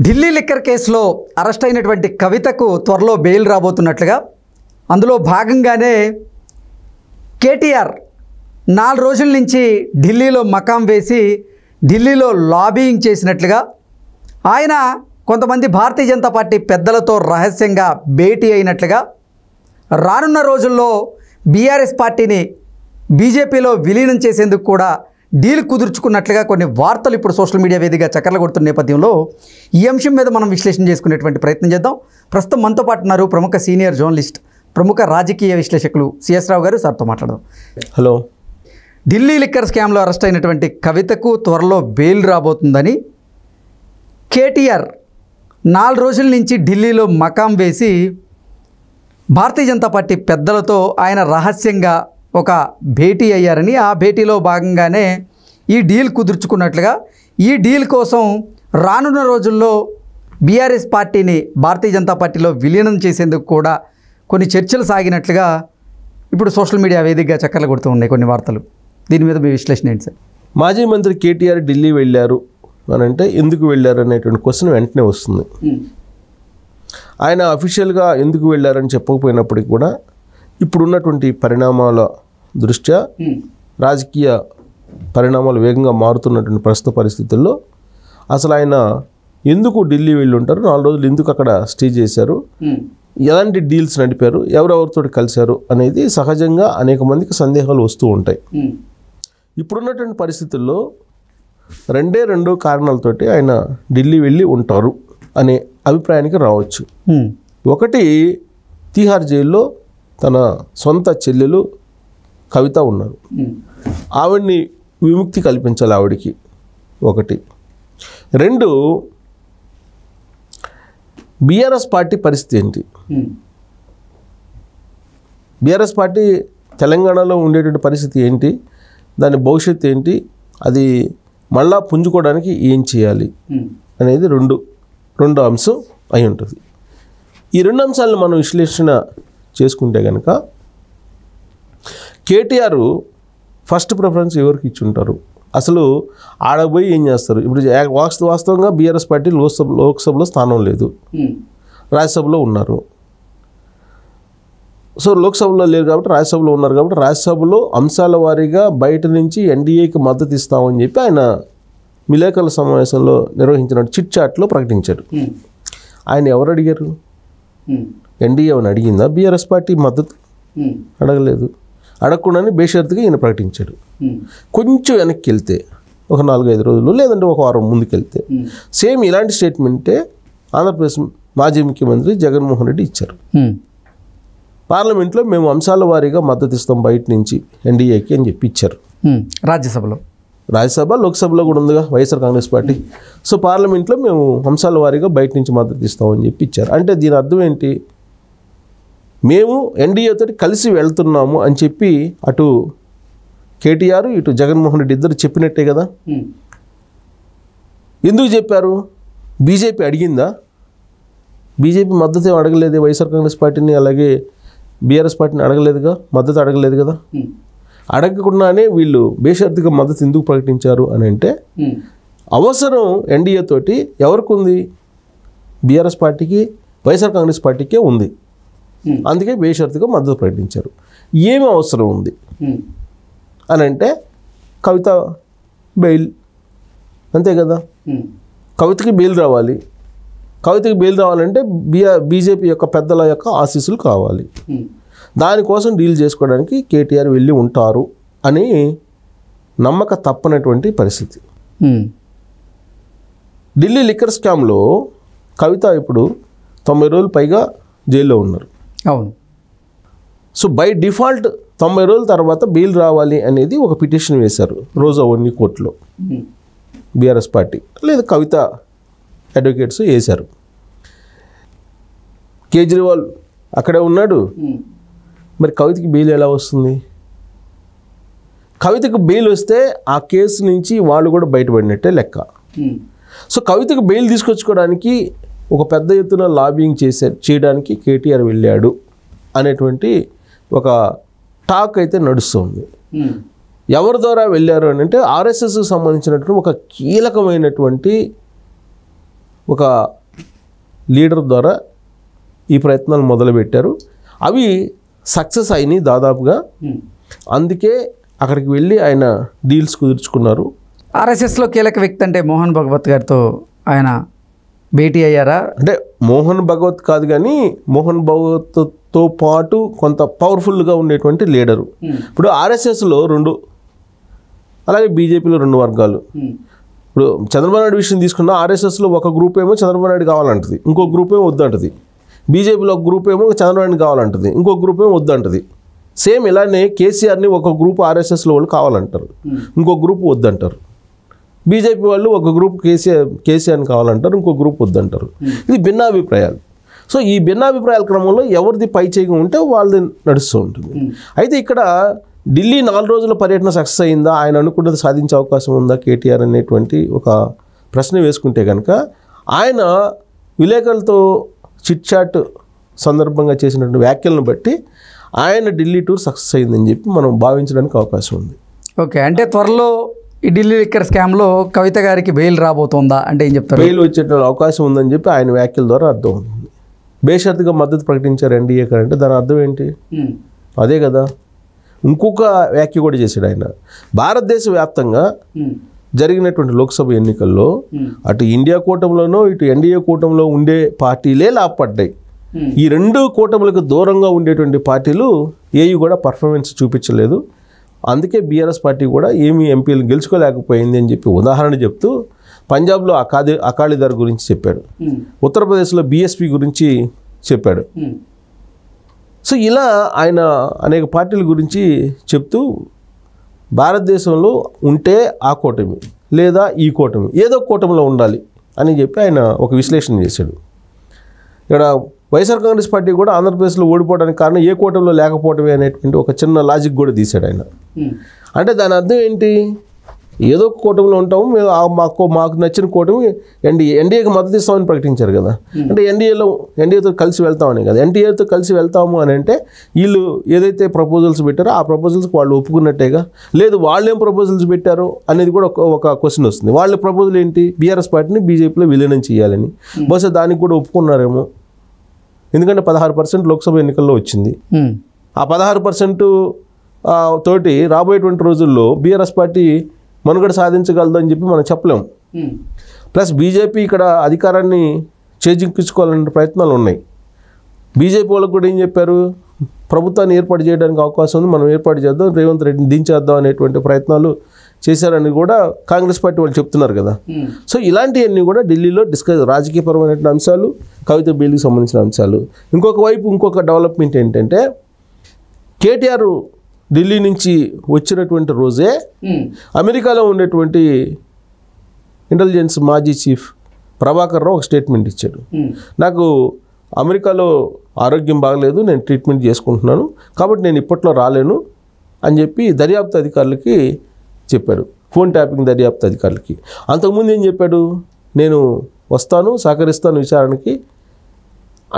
Delhi liquor కేసులో arrest అయినటువంటి కవితకు త్వరలో బెయిల్ రాబోతున్నట్లుగా, అందులో భాగంగానే కేటీఆర్ 4 రోజుల నుంచి ఢిల్లీలో మకాం వేసి ఢిల్లీలో లాబింగ్ చేసినట్లుగా, ఆయన కొంతమంది భారతీయ జనతా పార్టీ పెద్దలతో రహస్యంగా భేటీ అయినట్లుగా, రానున్న రోజుల్లో బీఆర్ఎస్ పార్టీని బీజేపీలో విలీనం చేసేందుకు కూడా డీల్ కుదుర్చుకున్నట్లుగా కొన్ని వార్తలు ఇప్పుడు సోషల్ మీడియా వేదికగా చక్కర్లు కొడుతున్న నేపథ్యంలో ఈ అంశం మీద మనం విశ్లేషణ చేసుకునేటువంటి ప్రయత్నం చేద్దాం. ప్రస్తుతం మనతో పాటు ఉన్నారు ప్రముఖ సీనియర్ జర్నలిస్ట్, ప్రముఖ రాజకీయ విశ్లేషకులు సిఎస్ రావు గారు. సార్తో మాట్లాడదాం. హలో. ఢిల్లీ లిక్కర్ స్కామ్లో అరెస్ట్ అయినటువంటి కవితకు త్వరలో బెయిల్ రాబోతుందని కేటీఆర్ 4 రోజుల నుంచి ఢిల్లీలో మకాం వేసి భారతీయ జనతా పార్టీ పెద్దలతో ఆయన రహస్యంగా ఒక భేటీ అయ్యారని, ఆ భేటీలో భాగంగానే ఈ డీల్ కుదుర్చుకున్నట్లుగా, ఈ డీల్ కోసం రానున్న రోజుల్లో బీఆర్ఎస్ పార్టీని భారతీయ జనతా పార్టీలో విలీనం చేసేందుకు కూడా కొన్ని చర్చలు సాగినట్లుగా ఇప్పుడు సోషల్ మీడియా వేదికగా చక్కర్లు కొడుతూ ఉన్నాయి కొన్ని వార్తలు. దీని మీద మీ విశ్లేషణ ఏంటి సార్? మాజీ మంత్రి కేటీఆర్ ఢిల్లీ వెళ్ళారు అని అంటే ఎందుకు వెళ్ళారు అనేటువంటి క్వశ్చన్ వెంటనే వస్తుంది. ఆయన అఫీషియల్గా ఎందుకు వెళ్ళారని చెప్పకపోయినప్పటికీ కూడా ఇప్పుడున్నటువంటి పరిణామాల దృష్ట్యా, రాజకీయ పరిణామాలు వేగంగా మారుతున్నటువంటి ప్రస్తుత పరిస్థితుల్లో అసలు ఆయన ఎందుకు ఢిల్లీ వెళ్ళి ఉంటారు, 4 రోజులు ఎందుకు అక్కడ స్టే చేశారు, ఎలాంటి డీల్స్ నడిపారు, ఎవరెవరితో కలిశారు అనేది సహజంగా అనేక మందికి సందేహాలు వస్తూ ఉంటాయి. ఇప్పుడున్నటువంటి పరిస్థితుల్లో రెండు కారణాలతోటి ఆయన ఢిల్లీ వెళ్ళి ఉంటారు అనే అభిప్రాయానికి రావచ్చు. ఒకటి, తీహార్ జైల్లో తన సొంత చెల్లెలు కవిత ఉన్నారు, ఆవిడ్ని విముక్తి కల్పించాలి ఆవిడికి ఒకటి. 2, బీఆర్ఎస్ పార్టీ పరిస్థితి ఏంటి, బీఆర్ఎస్ పార్టీ తెలంగాణలో ఉండేటువంటి పరిస్థితి ఏంటి, దాని భవిష్యత్తు ఏంటి, అది మళ్ళా పుంజుకోవడానికి ఏం చేయాలి అనేది రెండు అంశం అయి ఉంటుంది. ఈ 2 అంశాలను మనం విశ్లేషణ చేసుకుంటే కనుక కేటీఆర్ ఫస్ట్ ప్రిఫరెన్స్ ఎవరికి ఇచ్చి ఉంటారు, అసలు ఆడపోయి ఏం చేస్తారు? ఇప్పుడు వాస్తవంగా బీఆర్ఎస్ పార్టీ లోక్సభలో స్థానం లేదు, రాజ్యసభలో ఉన్నారు. సో లోక్సభలో లేరు కాబట్టి రాజ్యసభలో ఉన్నారు కాబట్టి రాజ్యసభలో అంశాల వారీగా బయట నుంచి ఎన్డీఏకి మద్దతు ఇస్తామని చెప్పి ఆయన విలేకరుల సమావేశంలో నిర్వహించిన చిట్ చాట్లో ప్రకటించారు. ఆయన ఎవరు అడిగారు? ఎన్డీఏ అని అడిగిందా? బీఆర్ఎస్ పార్టీ మద్దతు అడగలేదు. అడగకుండానే బేషరతుగా ఈయన ప్రకటించాడు. కొంచెం వెనక్కి వెళ్తే ఒక 4-5 రోజులు లేదంటే ఒక వారం ముందుకెళ్తే సేమ్ ఇలాంటి స్టేట్మెంటే ఆంధ్రప్రదేశ్ మాజీ ముఖ్యమంత్రి జగన్మోహన్ రెడ్డి ఇచ్చారు. పార్లమెంట్లో మేము అంశాల వారీగా మద్దతు ఇస్తాం బయట నుంచి ఎన్డీఏకి అని చెప్పి ఇచ్చారు. రాజ్యసభ, లోక్సభలో కూడా ఉందిగా వైఎస్ఆర్ కాంగ్రెస్ పార్టీ. సో పార్లమెంట్లో మేము అంశాల వారీగా బయట నుంచి మద్దతు ఇస్తామని చెప్పి ఇచ్చారు. అంటే దీని అర్థం ఏంటి? మేము ఎన్డీఏతో కలిసి వెళ్తున్నాము అని చెప్పి అటు కేటీఆర్ ఇటు జగన్మోహన్ రెడ్డి ఇద్దరు చెప్పినట్టే కదా. ఎందుకు చెప్పారు? బీజేపీ అడిగిందా? బీజేపీ మద్దతు ఏం అడగలేదు వైఎస్ఆర్ కాంగ్రెస్ పార్టీని, అలాగే బీఆర్ఎస్ పార్టీని అడగలేదుగా, మద్దతు అడగలేదు కదా. అడగకుండానే వీళ్ళు బేషరతుగా మద్దతు ఎందుకు ప్రకటించారు అని అంటే అవసరం ఎన్డీఏ తోటి ఎవరికి ఉంది? బీఆర్ఎస్ పార్టీకి, వైఎస్ఆర్ కాంగ్రెస్ పార్టీకే ఉంది. అందుకే బేషరతుగా మద్దతు ప్రకటించారు. ఏమి అవసరం ఉంది అని అంటే కవిత బెయిల్, అంతే కదా. కవితకి బెయిల్ రావాలి. కవితకి బెయిల్ రావాలంటే బీజేపీ యొక్క పెద్దల యొక్క ఆశీస్సులు కావాలి. దానికోసం డీల్ చేసుకోవడానికి కేటీఆర్ వెళ్ళి ఉంటారు అని నమ్మక తప్పనటువంటి పరిస్థితి. ఢిల్లీ లిక్కర్ స్కామ్లో కవిత ఇప్పుడు 90 రోజులు పైగా జైల్లో ఉన్నారు. అవును. సో బై డిఫాల్ట్ 90 రోజుల తర్వాత బెయిల్ రావాలి అనేది ఒక పిటిషన్ వేశారు రోజా ఓన్లీ కోర్టులో. బీఆర్ఎస్ పార్టీ లేదు కవిత అడ్వకేట్స్ వేశారు. కేజ్రీవాల్ అక్కడే ఉన్నాడు. మరి కవితకి బెయిల్ ఎలా వస్తుంది? కవితకు బెయిల్ వస్తే ఆ కేసు నుంచి వాళ్ళు కూడా బయటపడినట్టే లెక్క. సో కవితకు బెయిల్ తీసుకొచ్చుకోవడానికి ఒక పెద్ద ఎత్తున లాబింగ్ చేయడానికి కేటీఆర్ వెళ్ళాడు అనేటువంటి ఒక టాక్ అయితే నడుస్తుంది. ఎవరి ద్వారా వెళ్ళారు అని అంటే ఆర్ఎస్ఎస్కి సంబంధించినటువంటి ఒక కీలకమైనటువంటి ఒక లీడర్ ద్వారా ఈ ప్రయత్నాలు మొదలుపెట్టారు. అవి సక్సెస్ అయినాయి దాదాపుగా. అందుకే అక్కడికి వెళ్ళి ఆయన డీల్స్ కుదుర్చుకున్నారు. ఆర్ఎస్ఎస్లో కీలక వ్యక్తి అంటే మోహన్ భగవత్ గారితో ఆయన భేటీ అయ్యారా? అంటే మోహన్ భగవత్ కాదు కానీ మోహన్ భగవత్తో పాటు కొంత పవర్ఫుల్గా ఉండేటువంటి లీడరు. ఇప్పుడు ఆర్ఎస్ఎస్లో 2, అలాగే బీజేపీలో 2 వర్గాలు. ఇప్పుడు చంద్రబాబు నాయుడు విషయం తీసుకున్నా ఆర్ఎస్ఎస్లో ఒక గ్రూప్ ఏమో చంద్రబాబు నాయుడు కావాలంటది, ఇంకో గ్రూప్ ఏమో వద్దంటది. బీజేపీలో ఒక గ్రూప్ ఏమో చంద్రబాబు నాయుడు కావాలంటది, ఇంకో గ్రూప్ ఏమో వద్దంటది. సేమ్ ఇలానే కేసీఆర్ని ఒక గ్రూప్ ఆర్ఎస్ఎస్లో వాళ్ళు కావాలంటారు, ఇంకో గ్రూప్ వద్దంటారు. బీజేపీ వాళ్ళు ఒక గ్రూప్ కేసీఆర్ని కావాలంటారు, ఇంకో గ్రూప్ వద్దంటారు. ఇది భిన్నాభిప్రాయాలు. సో ఈ భిన్నాభిప్రాయాల క్రమంలో ఎవరిది పై చేయగా ఉంటే వాళ్ళది నడుస్తూ ఉంటుంది. అయితే ఇక్కడ ఢిల్లీ 4 రోజుల పర్యటన సక్సెస్ అయిందా, ఆయన అనుకున్నది సాధించే అవకాశం ఉందా కేటీఆర్ అనేటువంటి ఒక ప్రశ్న వేసుకుంటే కనుక ఆయన విలేకరులతో చిట్ చాట్ సందర్భంగా చేసినటువంటి వ్యాఖ్యలను బట్టి ఆయన ఢిల్లీ టూర్ సక్సెస్ అయిందని చెప్పి మనం భావించడానికి అవకాశం ఉంది. ఓకే, అంటే త్వరలో ఈ ఢిల్లీ లిక్కర్ స్కామ్లో కవిత గారికి బెయిల్ రాబోతుందా అంటే ఏం చెప్తారు? బెయిల్ వచ్చేట అవకాశం ఉందని చెప్పి ఆయన వ్యాఖ్యల ద్వారా అర్థం అవుతుంది. బేషరతుగా మద్దతు ప్రకటించారు ఎన్డీఏ అంటే దాని అర్థం ఏంటి? అదే కదా. ఇంకొక వ్యాఖ్య కూడా చేశాడు ఆయన. భారతదేశ వ్యాప్తంగా జరిగినటువంటి లోక్సభ ఎన్నికల్లో అటు ఇండియా కూటమిలోనో ఇటు ఎన్డీఏ కూటమిలో ఉండే పార్టీలే లాభపడ్డాయి. ఈ 2 కూటములకు దూరంగా ఉండేటువంటి పార్టీలు ఏవి కూడా పర్ఫార్మెన్స్ చూపించలేదు. అందుకే బీఆర్ఎస్ పార్టీ కూడా ఏమీ ఎంపీలు గెలుచుకోలేకపోయింది అని చెప్పి ఉదాహరణ చెప్తూ పంజాబ్లో అకాలీదర్ గురించి చెప్పాడు, ఉత్తరప్రదేశ్లో బీఎస్పీ గురించి చెప్పాడు. సో ఇలా ఆయన అనేక పార్టీల గురించి చెప్తూ భారతదేశంలో ఉంటే ఆ కూటమి లేదా ఈ కూటమి ఏదో కూటమిలో ఉండాలి అని చెప్పి ఆయన ఒక విశ్లేషణ చేశాడు. ఇక్కడ వైఎస్ఆర్ కాంగ్రెస్ పార్టీ కూడా ఆంధ్రప్రదేశ్లో ఓడిపోవడానికి కారణం ఏ కూటమిలో లేకపోవడమే అనేటువంటి ఒక చిన్న లాజిక్ కూడా తీశాడు ఆయన. అంటే దాని అర్థం ఏంటి? ఏదో ఒక కూటమిలో ఉంటాము, మేము మాకు నచ్చిన కూటమి ఎన్డీఏకి మద్దతు ఇస్తామని ప్రకటించారు కదా. అంటే ఎన్డీఏతో కలిసి వెళ్తామని కదా. ఎన్డీఏతో కలిసి వెళ్తాము అని అంటే వీళ్ళు ఏదైతే ప్రపోజల్స్ పెట్టారో ఆ ప్రపోజల్స్కి వాళ్ళు ఒప్పుకున్నట్టేగా. లేదు వాళ్ళేం ప్రపోజల్స్ పెట్టారో అనేది కూడా ఒక క్వశ్చన్ వస్తుంది. వాళ్ళ ప్రపోజల్ ఏంటి? బీఆర్ఎస్ పార్టీని బీజేపీలో విలీనం చేయాలని. బహుశా దానికి కూడా ఒప్పుకున్నారేమో. ఎందుకంటే 16% లోక్సభ ఎన్నికల్లో వచ్చింది. ఆ 16% తోటి రాబోయేటువంటి రోజుల్లో బీఆర్ఎస్ పార్టీ మనుగడ సాధించగలదని చెప్పి మనం చెప్పలేము. ప్లస్ బీజేపీ ఇక్కడ అధికారాన్ని చేజిక్కించుకోవాలనే ప్రయత్నాలు ఉన్నాయి. బీజేపీ వాళ్ళకు కూడా ఏం చెప్పారు? ప్రభుత్వాన్ని ఏర్పాటు చేయడానికి అవకాశం ఉంది, మనం ఏర్పాటు చేద్దాం, రేవంత్ రెడ్డిని దించేద్దాం అనేటువంటి ప్రయత్నాలు చేశారని కూడా కాంగ్రెస్ పార్టీ వాళ్ళు చెప్తున్నారు కదా. సో ఇలాంటివన్నీ కూడా ఢిల్లీలో రాజకీయపరమైన అంశాలు, కవిత బెయిల్కి సంబంధించిన అంశాలు. ఇంకొక వైపు ఇంకొక డెవలప్మెంట్ ఏంటంటే కేటీఆర్ ఢిల్లీ నుంచి వచ్చినటువంటి రోజే అమెరికాలో ఉండేటువంటి ఇంటెలిజెన్స్ మాజీ చీఫ్ ప్రభాకర్ రావు ఒక స్టేట్మెంట్ ఇచ్చాడు. నాకు అమెరికాలో ఆరోగ్యం బాగలేదు, నేను ట్రీట్మెంట్ చేసుకుంటున్నాను, కాబట్టి నేను ఇప్పట్లో రాలేను అని చెప్పి దర్యాప్తు అధికారులకి చెప్పాడు. ఫోన్ ట్యాపింగ్ దర్యాప్తు అధికారులకి. అంతకుముందు ఏం చెప్పాడు? నేను వస్తాను, సహకరిస్తాను విచారణకి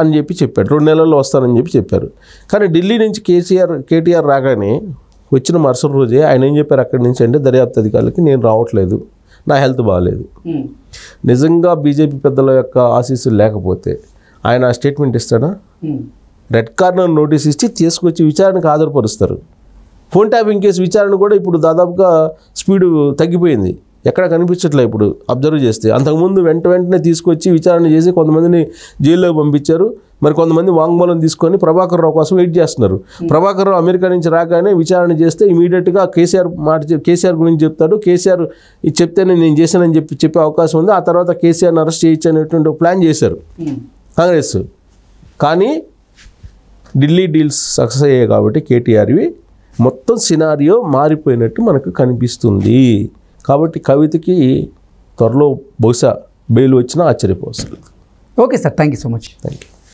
అని చెప్పి చెప్పాడు. 2 నెలల్లో వస్తానని చెప్పి చెప్పారు. కానీ ఢిల్లీ నుంచి కేటీఆర్ రాగానే వచ్చిన మరుసటి రోజే ఆయన ఏం చెప్పారు అక్కడి నుంచి అంటే దర్యాప్తు అధికారులకి, నేను రావట్లేదు, నా హెల్త్ బాగాలేదు. నిజంగా బీజేపీ పెద్దల యొక్క ఆశీస్సులు లేకపోతే ఆయన ఆ స్టేట్మెంట్ ఇస్తాడా? రెడ్ కార్నర్ నోటీస్ ఇచ్చి తీసుకొచ్చి విచారణకు ఆధారపరుస్తారు. ఫోన్ ట్యాపింగ్ కేసు విచారణ కూడా ఇప్పుడు దాదాపుగా స్పీడు తగ్గిపోయింది, ఎక్కడ కనిపించట్లే ఇప్పుడు అబ్జర్వ్ చేస్తే. అంతకుముందు వెంటనే తీసుకొచ్చి విచారణ చేసి కొంతమందిని జైల్లోకి పంపించారు. మరి కొంతమంది వాంగ్మూలం తీసుకొని ప్రభాకర్ రావు కోసం వెయిట్ చేస్తున్నారు. ప్రభాకర్ రావు అమెరికా నుంచి రాగానే విచారణ చేస్తే ఇమీడియట్గా కేసీఆర్ గురించి చెప్తాడు. కేసీఆర్ ఇది చెప్తేనే నేను చేశానని చెప్పే అవకాశం ఉంది. ఆ తర్వాత కేసీఆర్ని అరెస్ట్ చేయొచ్చు అనేటువంటి ఒక ప్లాన్ చేశారు కాంగ్రెస్. కానీ ఢిల్లీ డీల్స్ సక్సెస్ అయ్యాయి కాబట్టి కేటీఆర్వి మొత్తం సినారియో మారిపోయినట్టు మనకు కనిపిస్తుంది. కాబట్టి కవితకి త్వరలో బహుశా బెయిల్ వచ్చినా ఆశ్చర్యపోవసరం లేదు. Okay sir, thank you so much. Thank you.